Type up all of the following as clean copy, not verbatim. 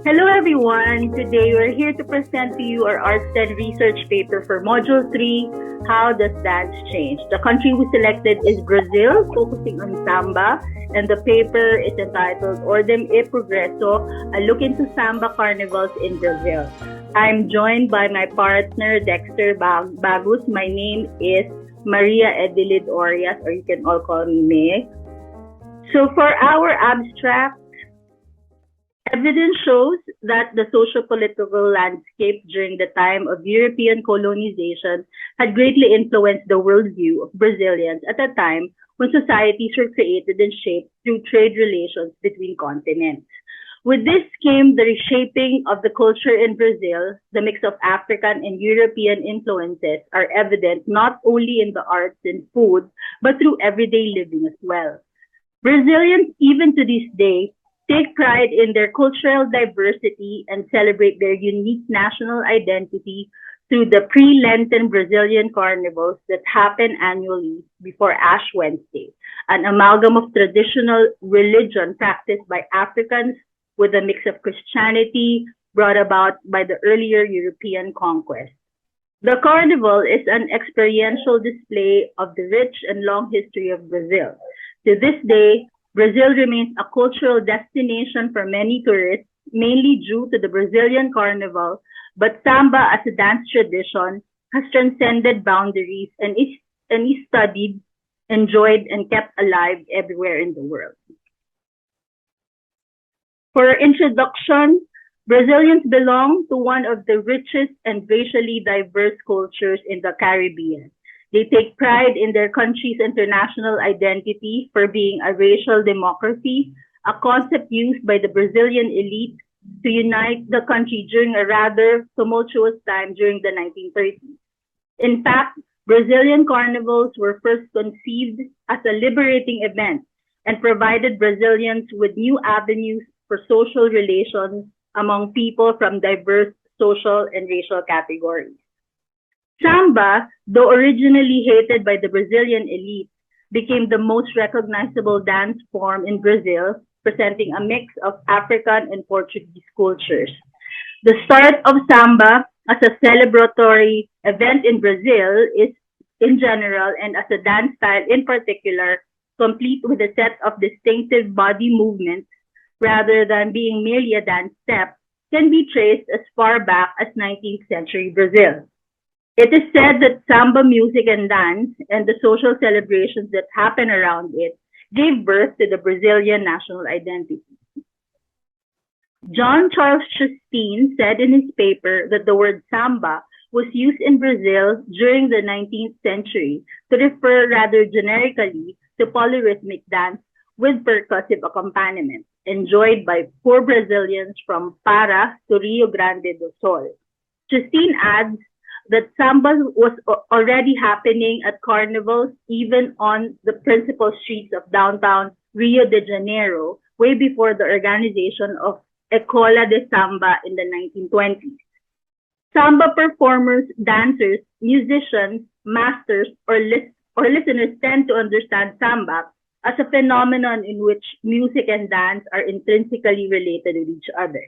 Hello everyone! Today we're here to present to you our ARTS10 research paper for Module 3, How Does Dance Change? The country we selected is Brazil, focusing on samba, and the paper is entitled Ordem e Progresso, a look into samba carnivals in Brazil. I'm joined by my partner Dexter Bagus. My name is Maria Edilid Orias, or you can all call me May. So for our abstract, evidence shows that the socio-political landscape during the time of European colonization had greatly influenced the worldview of Brazilians at a time when societies were created and shaped through trade relations between continents. With this came the reshaping of the culture in Brazil. The mix of African and European influences are evident not only in the arts and food, but through everyday living as well. Brazilians, even to this day, take pride in their cultural diversity and celebrate their unique national identity through the pre-Lenten Brazilian carnivals that happen annually before Ash Wednesday, an amalgam of traditional religion practiced by Africans with a mix of Christianity brought about by the earlier European conquest. The carnival is an experiential display of the rich and long history of Brazil. To this day, Brazil remains a cultural destination for many tourists, mainly due to the Brazilian carnival, but samba as a dance tradition has transcended boundaries and is studied, enjoyed, and kept alive everywhere in the world. For introduction, Brazilians belong to one of the richest and racially diverse cultures in the Caribbean. They take pride in their country's international identity for being a racial democracy, a concept used by the Brazilian elite to unite the country during a rather tumultuous time during the 1930s. In fact, Brazilian carnivals were first conceived as a liberating event and provided Brazilians with new avenues for social relations among people from diverse social and racial categories. Samba, though originally hated by the Brazilian elite, became the most recognizable dance form in Brazil, presenting a mix of African and Portuguese cultures. The start of samba as a celebratory event in Brazil is, in general, and as a dance style in particular, complete with a set of distinctive body movements rather than being merely a dance step, can be traced as far back as 19th century Brazil. It is said that samba music and dance and the social celebrations that happen around it gave birth to the Brazilian national identity. John Charles Chasteen said in his paper that the word samba was used in Brazil during the 19th century to refer rather generically to polyrhythmic dance with percussive accompaniment, enjoyed by poor Brazilians from Para to Rio Grande do Sul. Chasteen adds that samba was already happening at carnivals even on the principal streets of downtown Rio de Janeiro way before the organization of Escola de Samba in the 1920s. Samba performers, dancers, musicians, masters, or listeners tend to understand samba as a phenomenon in which music and dance are intrinsically related with each other.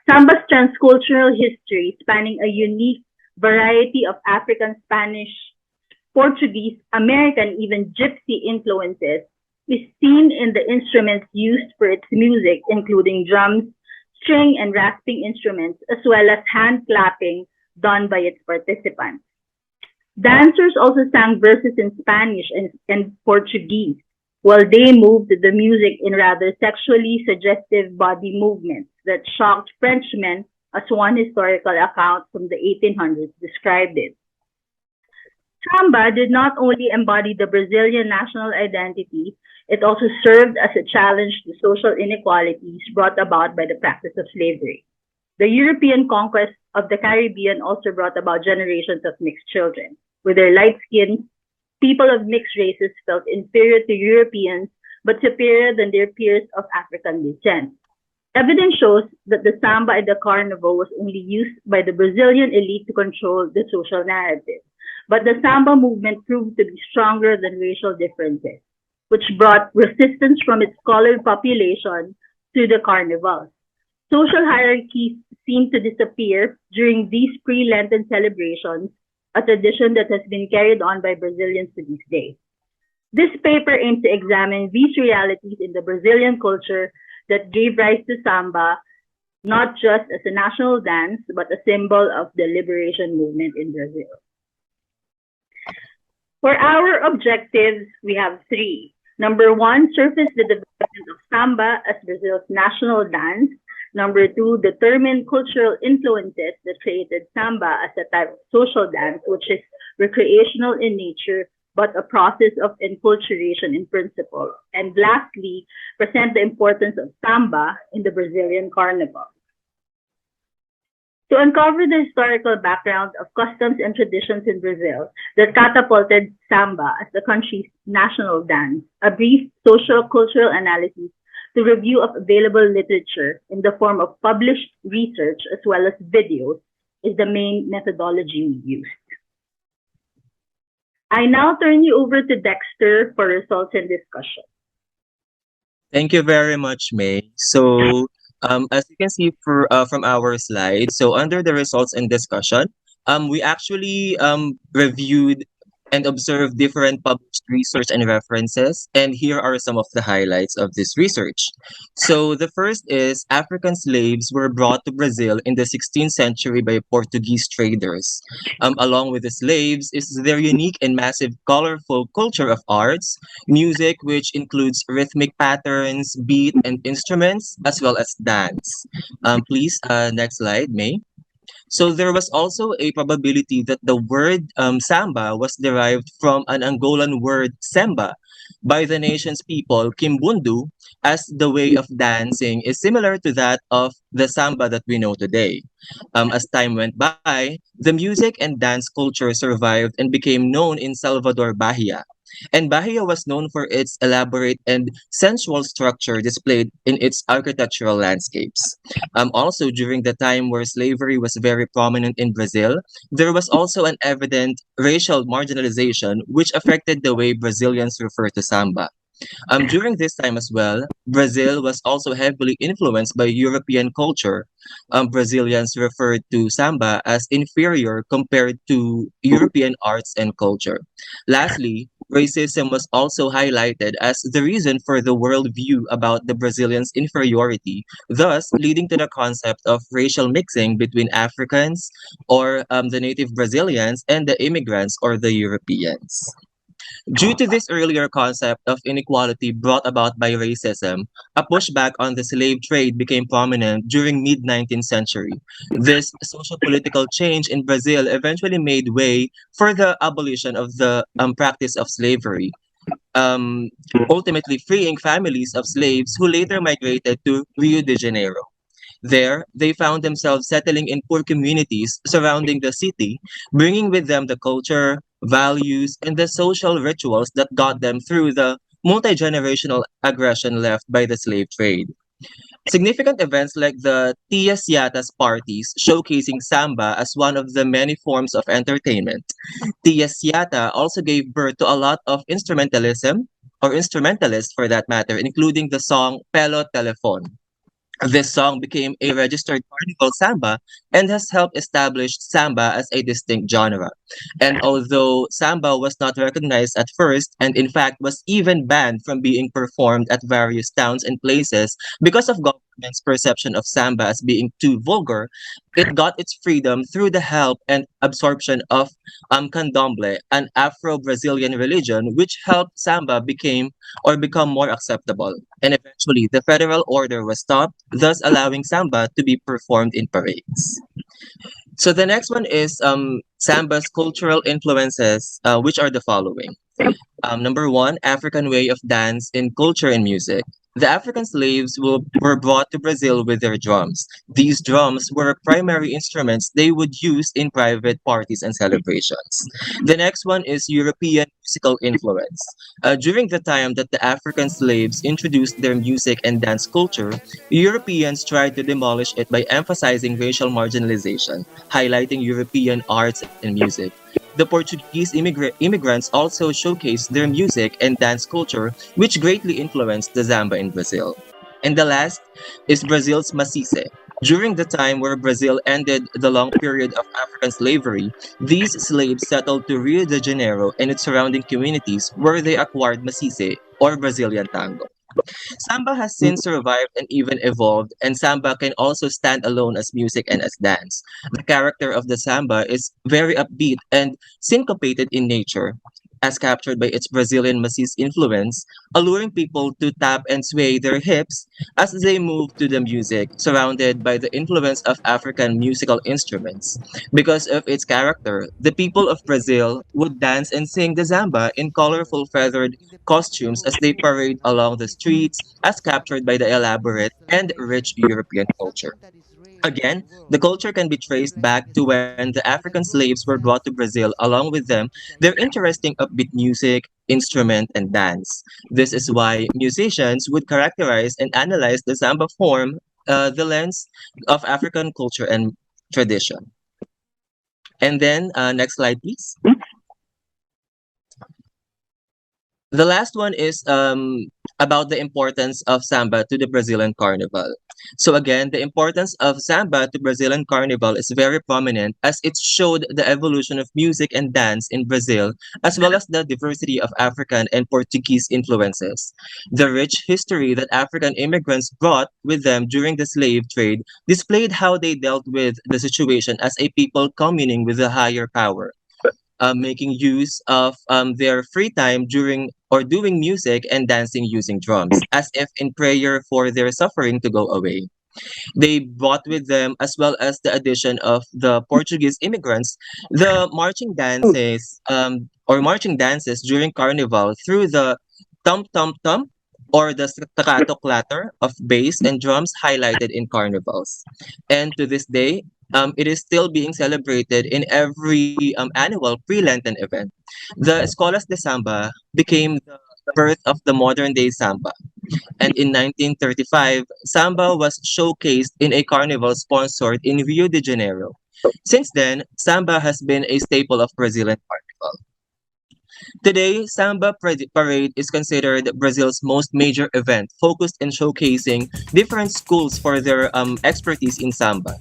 Samba's transcultural history, spanning a unique variety of African, Spanish, Portuguese, American, even Gypsy influences, is seen in the instruments used for its music, including drums, string and rasping instruments, as well as hand clapping done by its participants. Dancers also sang verses in Spanish and Portuguese, while they moved the music in rather sexually suggestive body movements that shocked Frenchmen, as one historical account from the 1800s described it. Samba did not only embody the Brazilian national identity, it also served as a challenge to social inequalities brought about by the practice of slavery. The European conquest of the Caribbean also brought about generations of mixed children. With their light skin, people of mixed races felt inferior to Europeans, but superior than their peers of African descent. Evidence shows that the samba and the carnival was only used by the Brazilian elite to control the social narrative. But the samba movement proved to be stronger than racial differences, which brought resistance from its colored population to the carnivals. Social hierarchies seem to disappear during these pre-Lenten celebrations, a tradition that has been carried on by Brazilians to this day. This paper aims to examine these realities in the Brazilian culture that gave rise to samba, not just as a national dance, but a symbol of the liberation movement in Brazil. For our objectives, we have three. Number one, surface the development of samba as Brazil's national dance. Number two, determine cultural influences that created samba as a type of social dance, which is recreational in nature, but a process of enculturation in principle. And lastly, present the importance of samba in the Brazilian carnival. To uncover the historical background of customs and traditions in Brazil that catapulted samba as the country's national dance, a brief social cultural analysis to review of available literature in the form of published research as well as videos is the main methodology we used. I now turn you over to Dexter for results and discussion. Thank you very much, May. As you can see from our slide, so under the results and discussion, we actually reviewed and observed different published research and references, and here are some of the highlights of this research. So the first is African slaves were brought to Brazil in the 16th century by Portuguese traders. Along with the slaves is their unique and massive colorful culture of arts, music, which includes rhythmic patterns, beat, and instruments, as well as dance. Please, next slide, May. So there was also a probability that the word samba was derived from an Angolan word semba by the nation's people, Kimbundu, as the way of dancing is similar to that of the samba that we know today. As time went by, the music and dance culture survived and became known in Salvador Bahia. And Bahia was known for its elaborate and sensual structure displayed in its architectural landscapes. Also, during the time where slavery was very prominent in Brazil, there was also an evident racial marginalization which affected the way Brazilians refer to samba. During this time as well, Brazil was also heavily influenced by European culture. Brazilians referred to samba as inferior compared to European arts and culture. Lastly, racism was also highlighted as the reason for the worldview about the Brazilians' inferiority, thus leading to the concept of racial mixing between Africans or the native Brazilians and the immigrants or the Europeans. Due to this earlier concept of inequality brought about by racism, a pushback on the slave trade became prominent during mid-19th century. This socio-political change in Brazil eventually made way for the abolition of the practice of slavery, um, ultimately freeing families of slaves who later migrated to Rio de Janeiro. There, they found themselves settling in poor communities surrounding the city, bringing with them the culture, values, and the social rituals that got them through the multi-generational aggression left by the slave trade. Significant events like the Tias Yatas parties showcasing samba as one of the many forms of entertainment. Tias Yata also gave birth to a lot of instrumentalism, or instrumentalists for that matter, including the song Pelo Telefon. This song became a registered carnival samba and has helped establish samba as a distinct genre. And although samba was not recognized at first, and in fact was even banned from being performed at various towns and places because of government's perception of samba as being too vulgar, it got its freedom through the help and absorption of candomblé, an Afro-Brazilian religion, which helped samba become more acceptable. And eventually, the federal order was stopped, thus allowing samba to be performed in parades. So the next one is samba's cultural influences, which are the following. Number one, African way of dance in culture and music. The African slaves were brought to Brazil with their drums. These drums were primary instruments they would use in private parties and celebrations. The next one is European musical influence. During the time that the African slaves introduced their music and dance culture, Europeans tried to demolish it by emphasizing racial marginalization, highlighting European arts and music. The Portuguese immigrants also showcased their music and dance culture, which greatly influenced the samba in Brazil. And the last is Brazil's Macice. During the time where Brazil ended the long period of African slavery, these slaves settled to Rio de Janeiro and its surrounding communities where they acquired Macice or Brazilian tango. Samba has since survived and even evolved, and samba can also stand alone as music and as dance. The character of the samba is very upbeat and syncopated in nature, as captured by its Brazilian maciz influence, alluring people to tap and sway their hips as they move to the music, surrounded by the influence of African musical instruments. Because of its character, the people of Brazil would dance and sing the samba in colorful feathered costumes as they parade along the streets, as captured by the elaborate and rich European culture. Again, the culture can be traced back to when the African slaves were brought to Brazil. Along with them, their interesting upbeat music, instrument, and dance. This is why musicians would characterize and analyze the samba form the lens of African culture and tradition. And then, next slide, please. The last one is about the importance of samba to the Brazilian carnival. So again, the importance of samba to Brazilian carnival is very prominent as it showed the evolution of music and dance in Brazil, as well as the diversity of African and Portuguese influences. The rich history that African immigrants brought with them during the slave trade displayed how they dealt with the situation as a people communing with a higher power, making use of their free time during or doing music and dancing using drums, as if in prayer for their suffering to go away. They brought with them, as well as the addition of the Portuguese immigrants, the marching dances during Carnival through the tum tum tum or the staccato clatter of bass and drums highlighted in carnivals. And to this day, it is still being celebrated in every annual pre-Lenten event. The Escolas de Samba became the birth of the modern day samba, and in 1935, samba was showcased in a carnival sponsored in Rio de Janeiro. Since then, samba has been a staple of Brazilian carnival. Today, Samba Parade is considered Brazil's most major event, focused in showcasing different schools for their expertise in samba.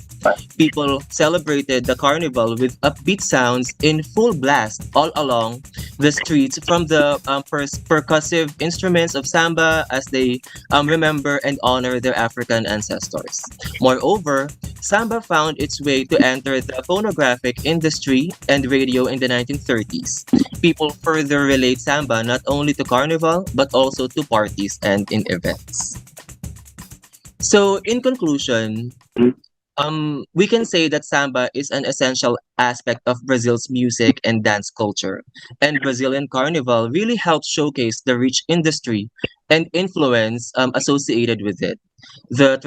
People celebrated the carnival with upbeat sounds in full blast all along the streets from the percussive instruments of samba as they remember and honor their African ancestors. Moreover, samba found its way to enter the phonographic industry and radio in the 1930s. People further relate samba not only to carnival but also to parties and in events. So, in conclusion, we can say that samba is an essential aspect of Brazil's music and dance culture, and Brazilian Carnival really helps showcase the rich industry and influence associated with it. The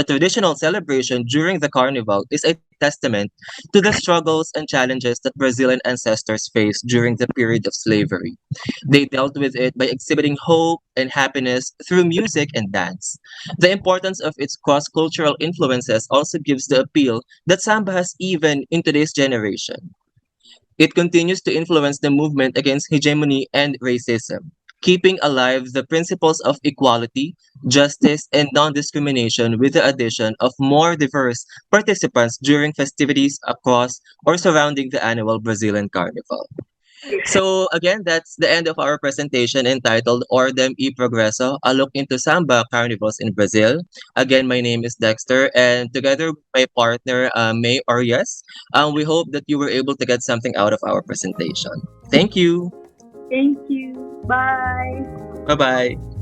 traditional celebration during the carnival is a testament to the struggles and challenges that Brazilian ancestors faced during the period of slavery. They dealt with it by exhibiting hope and happiness through music and dance. The importance of its cross-cultural influences also gives the appeal that samba has even in today's generation. It continues to influence the movement against hegemony and racism, keeping alive the principles of equality, justice, and non-discrimination with the addition of more diverse participants during festivities across or surrounding the annual Brazilian Carnival. So again, that's the end of our presentation entitled Ordem e Progresso, a look into samba carnivals in Brazil. Again, my name is Dexter, and together with my partner, May Arias, we hope that you were able to get something out of our presentation. Thank you. Thank you. Bye. Bye-bye.